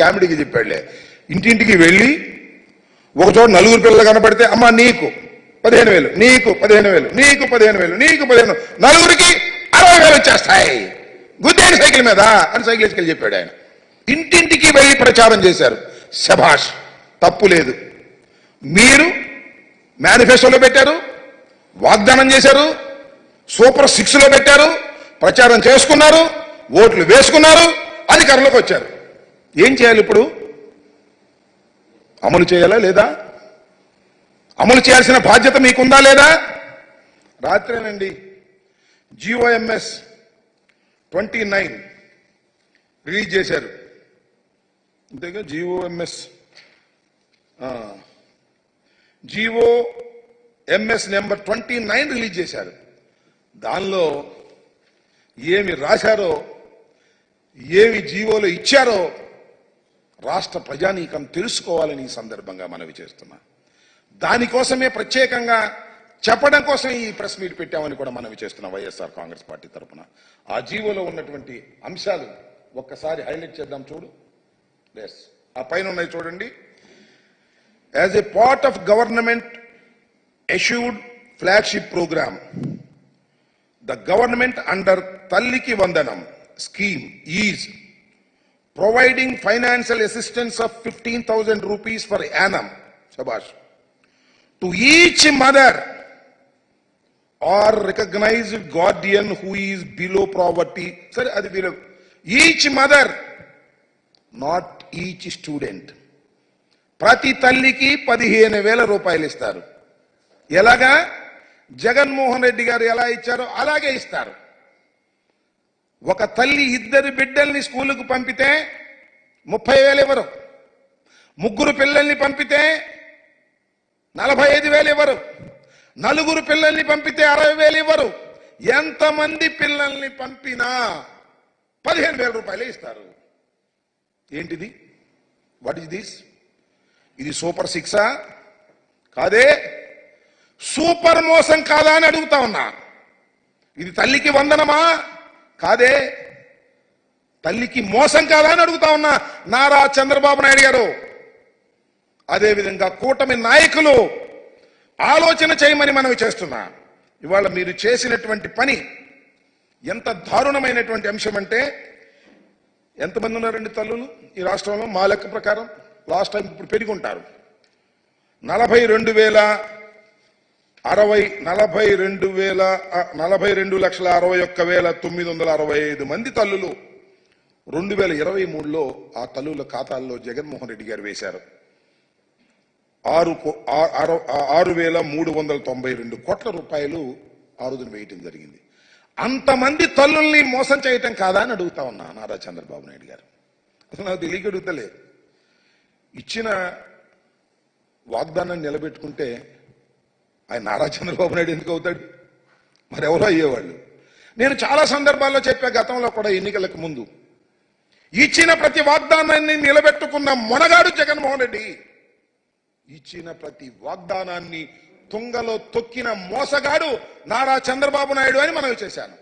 కామెడీకి చెప్పాడులే. ఇంటింటికి వెళ్ళి ఒకచోట నలుగురు పిల్లలు కనపడితే అమ్మ నీకు 15,000, నీకు 15,000, నీకు 15,000, నీకు 15,000, నలుగురికి 60,000 వచ్చేస్తాయి గుద్దేని సైకిల్ మీద అని సైకిల్ వేసుకెళ్ళి చెప్పాడు ఆయన. ఇంటింటికి వెళ్ళి ప్రచారం చేశారు. శభాష్, తప్పు లేదు. మీరు మేనిఫెస్టోలో పెట్టారు, వాగ్దానం చేశారు, సూపర్ 6లో పెట్టారు, ప్రచారం చేసుకున్నారు, ఓట్లు వేసుకున్నారు, అధికారంలోకి వచ్చారు. ఏం చేయాలి ఇప్పుడు? అమలు చేయాలా లేదా? అమలు చేయాల్సిన బాధ్యత మీకుందా లేదా? రాత్రేనండి GOMS 29 రిలీజ్ చేశారు. అంతేగా GOMS నెంబర్ 29 రిలీజ్ చేశారు. దానిలో ఏమి రాశారో, ఏమి జీవోలో ఇచ్చారో రాష్ట్ర ప్రజానీకం తెలుసుకోవాలని ఈ సందర్భంగా మనవి చేస్తున్నా. దానికోసమే ప్రత్యేకంగా చెప్పడం కోసం ఈ ప్రెస్ మీట్ పెట్టామని కూడా మనవి చేస్తున్నాం వైఎస్ఆర్ కాంగ్రెస్ పార్టీ తరఫున. ఆ జీవోలో ఉన్నటువంటి అంశాలు ఒక్కసారి హైలైట్ చేద్దాం. చూడు, ఆ పైన ఉన్నాయి చూడండి. As a part of government assured flagship programme, the government under తల్లికి వందనం scheme is providing financial assistance of 15,000 rupees per annum, shabash, to each mother or recognized guardian who is below poverty. Sorry, adi below each mother, not each student. ప్రతి తల్లికి 15,000 రూపాయలు ఇస్తారు. ఎలాగా? జగన్మోహన్ రెడ్డి గారు ఎలా ఇచ్చారో అలాగే ఇస్తారు. ఒక తల్లి 2 బిడ్డల్ని స్కూలుకు పంపితే 30,000 ఇవ్వరు. 3 పిల్లల్ని పంపితే 45,000 ఇవ్వరు. 4 పిల్లల్ని పంపితే 60,000 ఇవ్వరు. ఎంతమంది పిల్లల్ని పంపినా 15,000 రూపాయలే ఇస్తారు. ఏంటిది? What is this? ఇది సూపర్ 6 కాదే? సూపర్ మోసం కాదా అని అడుగుతా ఉన్నా. ఇది తల్లికి వందనమా? కాదే. తల్లికి మోసం కాదా అని అడుగుతా ఉన్నా. నారా చంద్రబాబు నాయుడు గారు, అదేవిధంగా కూటమి నాయకులు ఆలోచన చేయమని మనవి చేస్తున్నా. ఇవాళ మీరు చేసినటువంటి పని ఎంత దారుణమైనటువంటి అంశం అంటే, ఎంతమంది ఉన్నారండి తల్లులు ఈ రాష్ట్రంలో? మా లెక్క ప్రకారం లాస్ట్ టైం ఇప్పుడు పెరిగి ఉంటారు. 42,61,965 మంది తల్లులు 2023లో ఆ తల్లుల ఖాతాల్లో జగన్మోహన్ రెడ్డి గారు వేశారు. 6,392 కోట్ల రూపాయలు ఆ రోజున వేయటం జరిగింది. అంతమంది తల్లుల్ని మోసం చేయటం కాదా అని అడుగుతా ఉన్నా నారా చంద్రబాబు నాయుడు గారు. అసలు నాకు తెలియక అడుగుతలే. ఇచ్చిన వాగ్దానాన్ని నిలబెట్టుకుంటే ఆయన నారా చంద్రబాబు నాయుడు ఎందుకు అవుతాడు? మరి ఎవరో అయ్యేవాళ్ళు. నేను చాలా సందర్భాల్లో చెప్పా, గతంలో కూడా ఎన్నికలకు ముందు, ఇచ్చిన ప్రతి వాగ్దానాన్ని నిలబెట్టుకున్న మొనగాడు జగన్మోహన్ రెడ్డి. ఇచ్చిన ప్రతి వాగ్దానాన్ని తుంగలో తొక్కిన మోసగాడు నారా చంద్రబాబు నాయుడు అని మనవి చేశాను.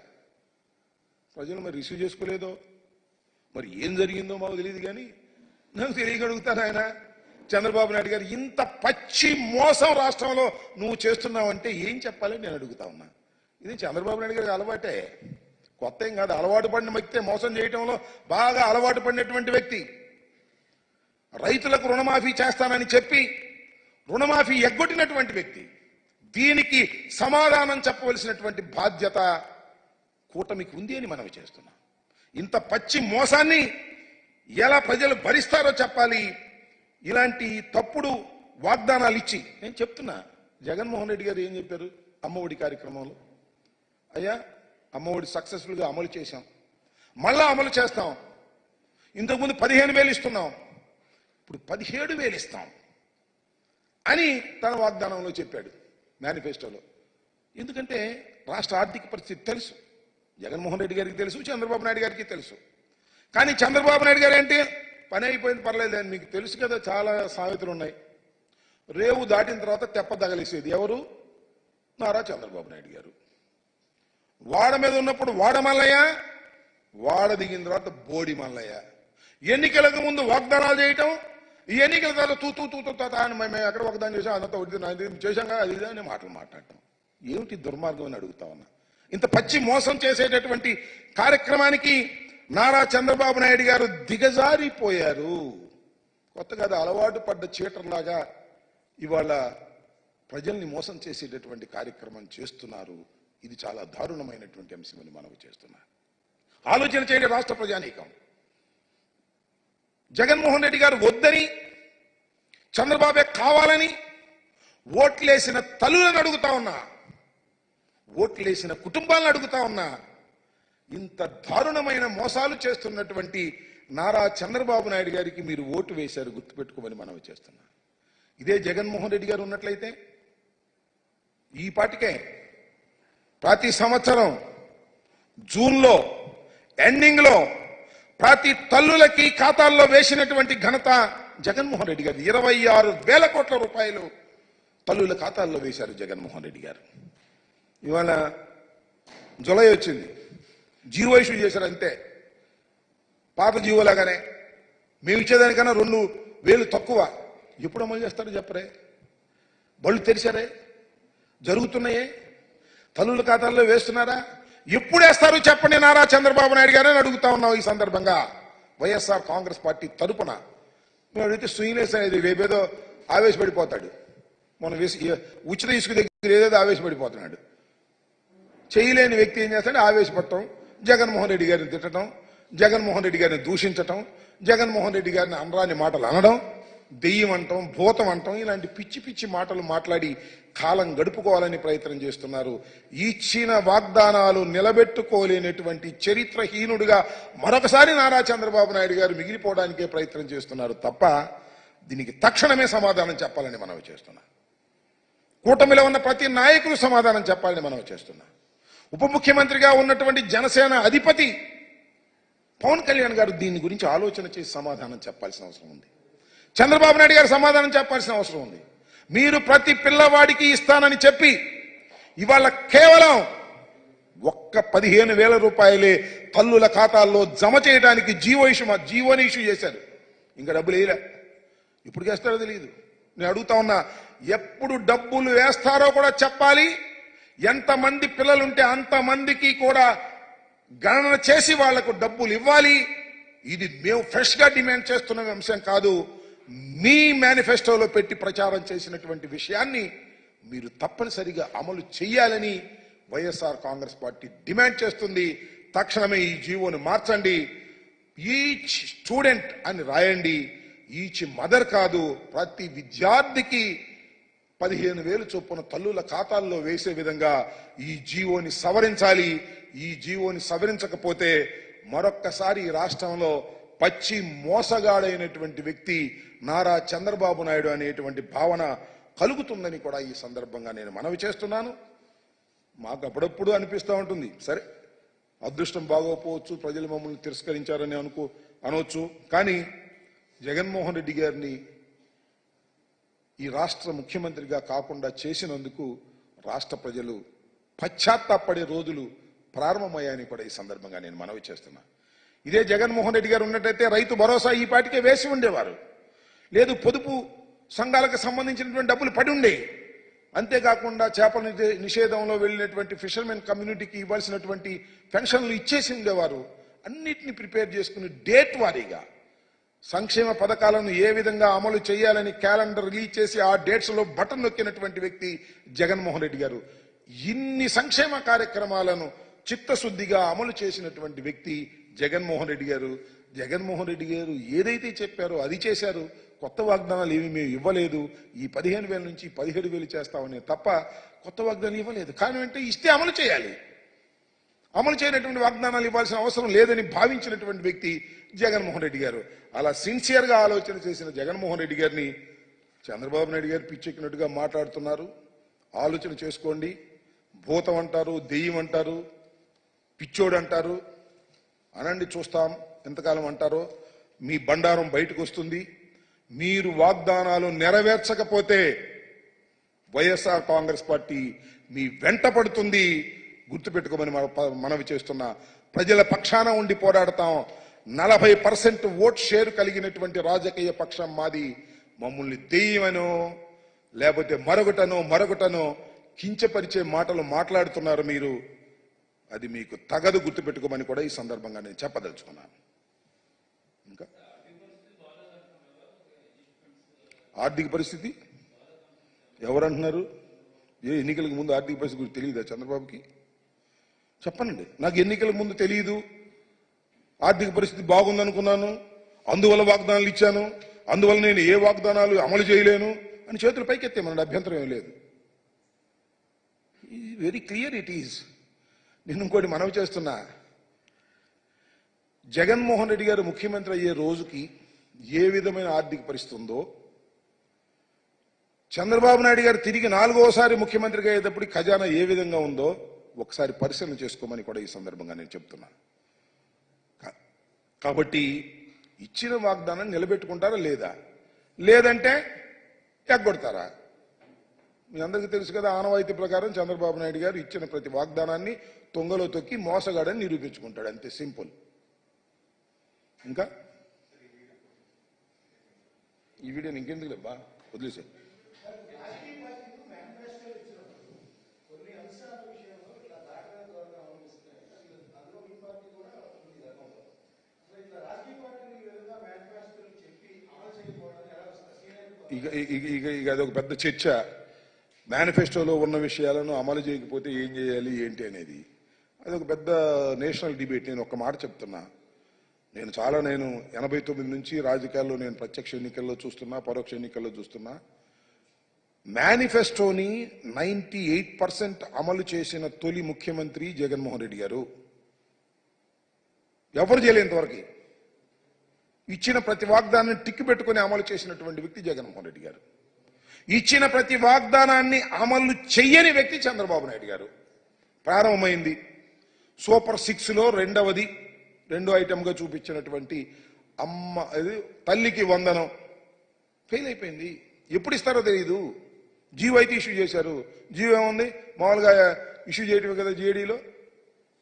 ప్రజలు మరి రిసీవ్ చేసుకోలేదో, మరి ఏం జరిగిందో మాకు తెలియదు. కానీ నాకు తెలియగలుగుతాను, ఆయన చంద్రబాబు నాయుడు గారు ఇంత పచ్చి మోసం రాష్ట్రంలో నువ్వు చేస్తున్నావంటే ఏం చెప్పాలని నేను అడుగుతా ఉన్నా. ఇది చంద్రబాబు నాయుడు గారికి అలవాటే, కొత్త ఏం కాదు. అలవాటు పడిన వ్యక్తే, మోసం చేయటంలో బాగా అలవాటు పడినటువంటి వ్యక్తి. రైతులకు రుణమాఫీ చేస్తానని చెప్పి రుణమాఫీ ఎగ్గొట్టినటువంటి వ్యక్తి. దీనికి సమాధానం చెప్పవలసినటువంటి బాధ్యత కూటమికి ఉంది అని మనవి చేస్తున్నాం. ఇంత పచ్చి మోసాన్ని ఎలా ప్రజలు భరిస్తారో చెప్పాలి. ఇలాంటి తప్పుడు వాగ్దానాలు ఇచ్చి నేను చెప్తున్నా. జగన్మోహన్ రెడ్డి గారు ఏం చెప్పారు అమ్మఒడి కార్యక్రమంలో? అయ్యా, అమ్మఒడి సక్సెస్ఫుల్గా అమలు చేశాం, మళ్ళా అమలు చేస్తాం. ఇంతకుముందు 15,000 ఇస్తున్నాం, ఇప్పుడు 17,000 ఇస్తాం అని తన వాగ్దానంలో చెప్పాడు, మేనిఫెస్టోలో. ఎందుకంటే రాష్ట్ర ఆర్థిక పరిస్థితి తెలుసు, జగన్మోహన్ రెడ్డి గారికి తెలుసు, చంద్రబాబు నాయుడు గారికి తెలుసు. కానీ చంద్రబాబు నాయుడు గారు ఏంటి, పని అయిపోయింది పర్లేదు అని మీకు తెలుసు కదా. చాలా సామెతలు ఉన్నాయి. రేవు దాటిన తర్వాత తెప్ప తగలేసేది ఎవరు? నారా చంద్రబాబు నాయుడు గారు. వాడ మీద ఉన్నప్పుడు వాడ మల్లయ్య, వాడ దిగిన తర్వాత బోడి మల్లయ్య. ఎన్నికలకు ముందు వాగ్దానాలు చేయటం, ఈ ఎన్నికల తర్వాత తూ అని మేము ఎక్కడ వాగ్దానం చేసాం అదంతా చేశాం కదా అది అని మాటలు మాట్లాడటం ఏమిటి దుర్మార్గం అని అడుగుతా ఉన్నా. ఇంత పచ్చి మోసం చేసేటటువంటి కార్యక్రమానికి నారా చంద్రబాబు నాయుడు గారు దిగజారిపోయారు. కొత్తగా అలవాటు పడ్డ చీటర్లాగా ఇవాళ ప్రజల్ని మోసం చేసేటటువంటి కార్యక్రమం చేస్తున్నారు. ఇది చాలా దారుణమైనటువంటి అంశమని మనవి చేస్తున్నారు. ఆలోచన చేయండి రాష్ట్ర ప్రజానీకం. జగన్మోహన్ రెడ్డి గారు వద్దని, చంద్రబాబే కావాలని ఓట్లేసిన తల్లులను అడుగుతా ఉన్నా, ఓట్లేసిన కుటుంబాలను అడుగుతా ఉన్నా, ఇంత దారుణమైన మోసాలు చేస్తున్నటువంటి నారా చంద్రబాబు నాయుడు గారికి మీరు ఓటు వేశారు, గుర్తుపెట్టుకోమని మనవి చేస్తున్నా. ఇదే జగన్మోహన్ రెడ్డి గారు ఉన్నట్లయితే ఈ పాటికే ప్రతి సంవత్సరం జూన్లో ఎండింగ్లో ప్రతి తల్లులకి ఖాతాల్లో వేసినటువంటి ఘనత జగన్మోహన్ రెడ్డి గారు. 26,000 కోట్ల రూపాయలు తల్లుల ఖాతాల్లో వేశారు జగన్మోహన్ రెడ్డి గారు. ఇవాళ జులై వచ్చింది, జీవో ఇష్యూ చేశారు అంతే. పాత జీవోలాగానే మేము ఇచ్చేదానికన్నా 2,000 తక్కువ. ఎప్పుడు అమలు చేస్తారో చెప్పరే? బళ్ళు తెరిచారే? జరుగుతున్నాయే? తల్లుల ఖాతాల్లో వేస్తున్నారా? ఎప్పుడు వేస్తారు చెప్పండి నారా చంద్రబాబు నాయుడు గారని అడుగుతా ఉన్నాం. ఈ సందర్భంగా వైఎస్ఆర్ కాంగ్రెస్ పార్టీ తరపున మేము అడిగితే శ్రీనివాస్ అనేది రేపేదో ఆవేశపడిపోతాడు. మన ఉచిత ఇసుక దగ్గర ఏదేదో ఆవేశపడిపోతున్నాడు. చేయలేని వ్యక్తి ఏం చేస్తాడు? ఆవేశపడటం, జగన్మోహన్ రెడ్డి గారిని తిట్టడం, జగన్మోహన్ రెడ్డి గారిని దూషించటం, జగన్మోహన్ రెడ్డి గారిని అనరాని మాటలు అనడం, దెయ్యం అంటాం, భూతం అంటాం, ఇలాంటి పిచ్చి పిచ్చి మాటలు మాట్లాడి కాలం గడుపుకోవాలని ప్రయత్నం చేస్తున్నారు. ఇచ్చిన వాగ్దానాలు నిలబెట్టుకోలేనటువంటి చరిత్రహీనుడిగా మరొకసారి నారా చంద్రబాబు నాయుడు గారు మిగిలిపోవడానికే ప్రయత్నం చేస్తున్నారు తప్ప దీనికి తక్షణమే సమాధానం చెప్పాలని మనవి చేస్తున్నా. కూటమిలో ఉన్న ప్రతి నాయకులు సమాధానం చెప్పాలని మనవి చేస్తున్నా. ఉప ముఖ్యమంత్రిగా ఉన్నటువంటి జనసేన అధిపతి పవన్ కళ్యాణ్ గారు దీని గురించి ఆలోచన చేసి సమాధానం చెప్పాల్సిన అవసరం ఉంది. చంద్రబాబు నాయుడు గారు సమాధానం చెప్పాల్సిన అవసరం ఉంది. మీరు ప్రతి పిల్లవాడికి ఇస్తానని చెప్పి ఇవాళ కేవలం 15,000 రూపాయలే తల్లుల ఖాతాల్లో జమ చేయడానికి జీవోని ఇష్యూ చేశారు. ఇంకా డబ్బులు వేయలే. ఇప్పుడు వేస్తారో తెలియదు. నేను అడుగుతా ఉన్నా, ఎప్పుడు డబ్బులు వేస్తారో కూడా చెప్పాలి. ఎంతమంది పిల్లలుంటే అంతమందికి కూడా గణన చేసి వాళ్లకు డబ్బులు ఇవ్వాలి. ఇది మేము ఫ్రెష్ గా డిమాండ్ చేస్తున్న అంశం కాదు. మీ మేనిఫెస్టోలో పెట్టి ప్రచారం చేసినటువంటి విషయాన్ని మీరు తప్పనిసరిగా అమలు చేయాలని వైఎస్ఆర్ కాంగ్రెస్ పార్టీ డిమాండ్ చేస్తుంది. తక్షణమే ఈ జీవోను మార్చండి. ఈచ్ స్టూడెంట్ అని రాయండి. ఈచ్ మదర్ కాదు, ప్రతి విద్యార్థికి 15,000 చొప్పున తల్లుల ఖాతాల్లో వేసే విధంగా ఈ జీవోని సవరించాలి. ఈ జీవోని సవరించకపోతే మరొక్కసారి ఈ రాష్ట్రంలో పచ్చి మోసగాడైనటువంటి వ్యక్తి నారా చంద్రబాబు నాయుడు అనేటువంటి భావన కలుగుతుందని కూడా ఈ సందర్భంగా నేను మనవి చేస్తున్నాను. మాకు అప్పుడప్పుడు అనిపిస్తూ ఉంటుంది, సరే అదృష్టం బాగోపోవచ్చు, ప్రజలు మమ్మల్ని తిరస్కరించారని అనవచ్చు. కానీ జగన్మోహన్ రెడ్డి గారిని ఈ రాష్ట్ర ముఖ్యమంత్రిగా కాకుండా చేసినందుకు రాష్ట్ర ప్రజలు పశ్చాత్తాపడే రోజులు ప్రారంభమయ్యాయని కూడా ఈ సందర్భంగా నేను మనవి చేస్తున్నా. ఇదే జగన్మోహన్ రెడ్డి గారు ఉన్నట్టయితే రైతు భరోసా ఈ పాటికే వేసి ఉండేవారు. లేదు, పొదుపు సంఘాలకు సంబంధించినటువంటి డబ్బులు పడి ఉండే. అంతేకాకుండా చేపల నిషేధంలో వెళ్ళినటువంటి ఫిషర్మెన్ కమ్యూనిటీకి ఇవ్వాల్సినటువంటి పెన్షన్లు ఇచ్చేసి ఉండేవారు. అన్నిటిని ప్రిపేర్ చేసుకుని డేట్ వారీగా సంక్షేమ పథకాలను ఏ విధంగా అమలు చేయాలని క్యాలెండర్ రిలీజ్ చేసి ఆ డేట్స్ లో బటన్ నొక్కినటువంటి వ్యక్తి జగన్మోహన్ రెడ్డి గారు. ఇన్ని సంక్షేమ కార్యక్రమాలను చిత్తశుద్ధిగా అమలు చేసినటువంటి వ్యక్తి జగన్మోహన్ రెడ్డి గారు. జగన్మోహన్ రెడ్డి గారు ఏదైతే చెప్పారో అది చేశారు. కొత్త వాగ్దానాలు ఏమి మేము ఇవ్వలేదు. ఈ 15,000 నుంచి 17,000 చేస్తామని తప్ప కొత్త వాగ్దానాలు ఇవ్వలేదు. కానీ అంటే ఇస్తే అమలు చేయాలి. అమలు చేయనటువంటి వాగ్దానాలు ఇవ్వాల్సిన అవసరం లేదని భావించినటువంటి వ్యక్తి జగన్మోహన్ రెడ్డి గారు. అలా సిన్సియర్గా ఆలోచన చేసిన జగన్మోహన్ రెడ్డి గారిని చంద్రబాబు నాయుడు గారు పిచ్చెక్కినట్టుగా మాట్లాడుతున్నారు. ఆలోచన చేసుకోండి. భూతం అంటారు, దెయ్యం అంటారు, పిచ్చోడు అంటారు. అనండి, చూస్తాం ఎంతకాలం అంటారో. మీ బండారం బయటకు వస్తుంది. మీరు వాగ్దానాలు నెరవేర్చకపోతే వైఎస్ఆర్ కాంగ్రెస్ పార్టీ మీ వెంట పడుతుంది. గుర్తుపెట్టుకోమని మనవి చేస్తున్నా. ప్రజల పక్షాన ఉండి పోరాడతాం. 40% ఓట్ షేర్ కలిగినటువంటి రాజకీయ పక్షం మాది. మమ్మల్ని దెయ్యమనో లేకపోతే మరొకటనో కించపరిచే మాటలు మాట్లాడుతున్నారు మీరు. అది మీకు తగదు, గుర్తుపెట్టుకోమని కూడా ఈ సందర్భంగా నేను చెప్పదలుచుకున్నాను. ఇంకా ఆర్థిక పరిస్థితి ఎవరంటున్నారు? ఏ ఎన్నికలకు ముందు ఆర్థిక పరిస్థితి గురించి తెలియదా చంద్రబాబుకి? చెప్పనండి. నాకు ఎన్నికలకు ముందు తెలియదు, ఆర్థిక పరిస్థితి బాగుందనుకున్నాను, అందువల్ల వాగ్దానాలు ఇచ్చాను, అందువల్ల నేను ఏ వాగ్దానాలు అమలు చేయలేను అని చేతులు పైకెత్తేమనండి, అభ్యంతరం ఏం లేదు. Very clear it is. నేను ఇంకోటి మనవి చేస్తున్నా, జగన్మోహన్ రెడ్డి గారు ముఖ్యమంత్రి అయ్యే రోజుకి ఏ విధమైన ఆర్థిక పరిస్థితి ఉందో, చంద్రబాబు నాయుడు గారు తిరిగి 4వసారి ముఖ్యమంత్రిగా అయ్యేటప్పుడు ఖజానా ఏ విధంగా ఉందో ఒకసారి పరిశీలన చేసుకోమని కూడా ఈ సందర్భంగా నేను చెప్తున్నా. కాబట్టి ఇచ్చిన వాగ్దానం నిలబెట్టుకుంటారా లేదా, లేదంటే ఎగ్గొడతారా? మీ అందరికీ తెలుసు కదా, ఆనవాయితీ ప్రకారం చంద్రబాబు నాయుడు గారు ఇచ్చిన ప్రతి వాగ్దానాన్ని తొంగలో తొక్కి మోసగాడని నిరూపించుకుంటాడు, అంతే, సింపుల్. ఇంకా ఈ వీడియోని ఇంకెందుకు లేబ్బా, వదిలేసే. ఇక అదొక పెద్ద చర్చ. మేనిఫెస్టోలో ఉన్న విషయాలను అమలు చేయకపోతే ఏం చేయాలి ఏంటి అనేది అదొక పెద్ద నేషనల్ డిబేట్. నేను ఒక మాట చెప్తున్నా, నేను 89 నుంచి రాజకీయాల్లో నేను ప్రత్యక్ష ఎన్నికల్లో చూస్తున్నా, పరోక్ష ఎన్నికల్లో చూస్తున్నా. మేనిఫెస్టోని 98% అమలు చేసిన తొలి ముఖ్యమంత్రి జగన్మోహన్ రెడ్డి గారు. ఎవరు చేయలేంతవరకు ఇచ్చిన ప్రతి వాగ్దానాన్ని టిక్కు పెట్టుకుని అమలు చేసినటువంటి వ్యక్తి జగన్మోహన్ రెడ్డి గారు. ఇచ్చిన ప్రతి వాగ్దానాన్ని అమలు చెయ్యని వ్యక్తి చంద్రబాబు నాయుడు గారు. ప్రారంభమైంది సూపర్ 6లో రెండో ఐటమ్గా చూపించినటువంటి తల్లికి వందనం ఫెయిల్ అయిపోయింది. ఎప్పుడు ఇస్తారో తెలియదు. జీవో అయితే ఇష్యూ చేశారు. జీవో ఏముంది, మామూలుగా ఇష్యూ చేయటమే కదా. జీఏడీలో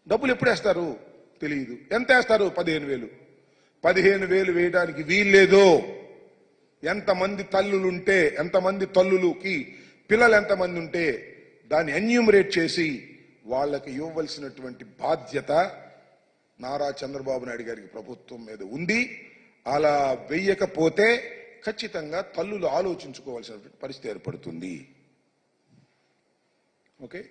డబ్బులు ఎప్పుడు వేస్తారు తెలియదు. ఎంత వేస్తారు? 15,000. 15,000 వేయడానికి వీల్లేదు. ఎంతమంది తల్లులుంటే, ఎంతమంది తల్లులకి పిల్లలు ఎంతమంది ఉంటే దాన్ని ఎన్యూమరేట్ చేసి వాళ్ళకి ఇవ్వవలసినటువంటి బాధ్యత నారా చంద్రబాబు నాయుడు గారికి ప్రభుత్వం మీద ఉంది. అలా వెయ్యకపోతే ఖచ్చితంగా తల్లులు ఆలోచించుకోవాల్సిన పరిస్థితి ఏర్పడుతుంది. ఓకే.